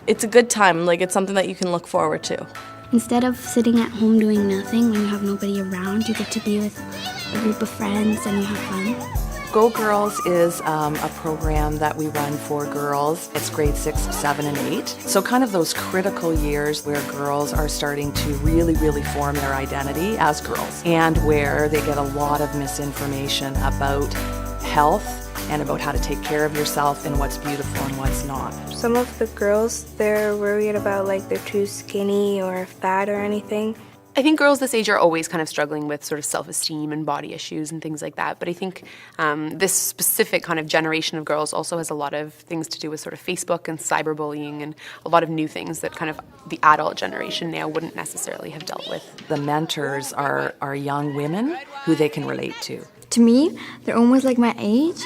It's a good time, like it's something that you can look forward to. Instead of sitting at home doing nothing when you have nobody around, you get to be with a group of friends and you have fun. Go Girls is a program that we run for girls. It's grade 6, 7, and 8. So kind of those critical years where girls are starting to really form their identity as girls, and where they get a lot of misinformation about health and about how to take care of yourself and what's beautiful and what's not. Some of the girls, they're worried about like they're too skinny or fat or anything. I think girls this age are always kind of struggling with sort of self-esteem and body issues and things like that. But I think this specific kind of generation of girls also has a lot of things to do with sort of Facebook and cyberbullying and a lot of new things that kind of the adult generation now wouldn't necessarily have dealt with. The mentors are young women who they can relate to. To me, they're almost like my age,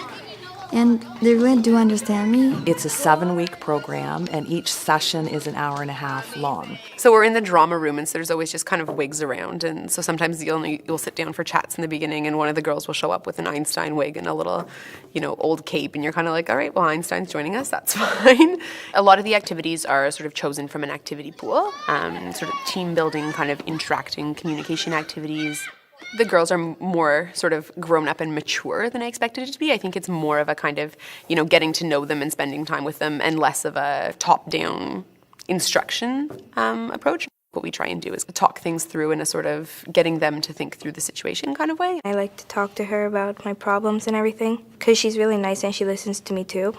and they really do understand me. It's a 7-week program, and each session is an hour and a half long. So we're in the drama room, and so there's always just kind of wigs around. And so sometimes you'll sit down for chats in the beginning, and one of the girls will show up with an Einstein wig and a little, old cape, and you're kind of like, all right, well, Einstein's joining us, that's fine. A lot of the activities are sort of chosen from an activity pool, sort of team building, kind of interacting communication activities. The girls are more sort of grown up and mature than I expected it to be. I think it's more of a kind of, getting to know them and spending time with them and less of a top-down instruction approach. What we try and do is talk things through in a sort of getting them to think through the situation kind of way. I like to talk to her about my problems and everything because she's really nice and she listens to me too.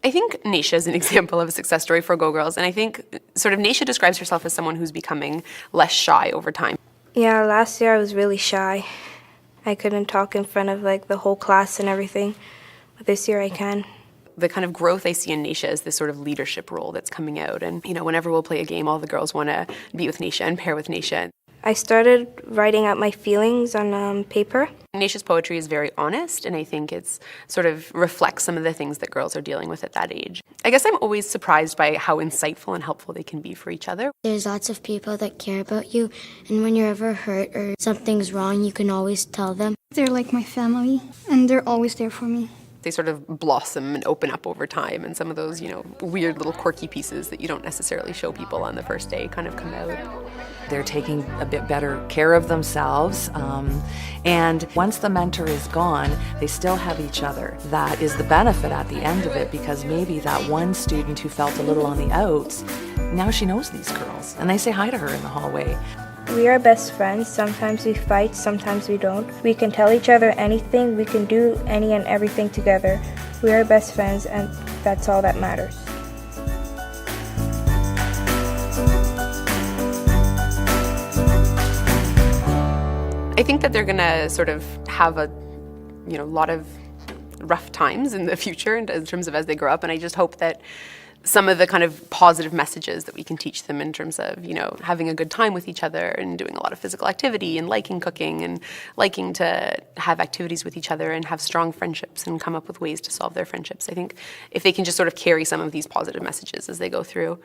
I think Naisha is an example of a success story for Go Girls, and I think sort of Naisha describes herself as someone who's becoming less shy over time. Yeah, last year I was really shy. I couldn't talk in front of like the whole class and everything, but this year I can. The kind of growth I see in Naisha is this sort of leadership role that's coming out, and whenever we'll play a game, all the girls want to be with Naisha and pair with Naisha. I started writing out my feelings on paper. Naisha's poetry is very honest, and I think it's sort of reflects some of the things that girls are dealing with at that age. I guess I'm always surprised by how insightful and helpful they can be for each other. There's lots of people that care about you, and when you're ever hurt or something's wrong, you can always tell them. They're like my family, and they're always there for me. They sort of blossom and open up over time, and some of those, weird little quirky pieces that you don't necessarily show people on the first day kind of come out. They're taking a bit better care of themselves, and once the mentor is gone, they still have each other. That is the benefit at the end of it, because maybe that one student who felt a little on the outs, now she knows these girls, and they say hi to her in the hallway. We are best friends. Sometimes we fight, sometimes we don't. We can tell each other anything. We can do any and everything together. We are best friends, and that's all that matters. I think that they're going to sort of have a lot of rough times in the future in terms of as they grow up, and I just hope that some of the kind of positive messages that we can teach them in terms of, having a good time with each other and doing a lot of physical activity and liking cooking and liking to have activities with each other and have strong friendships and come up with ways to solve their friendships. I think if they can just sort of carry some of these positive messages as they go through,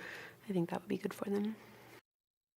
I think that would be good for them.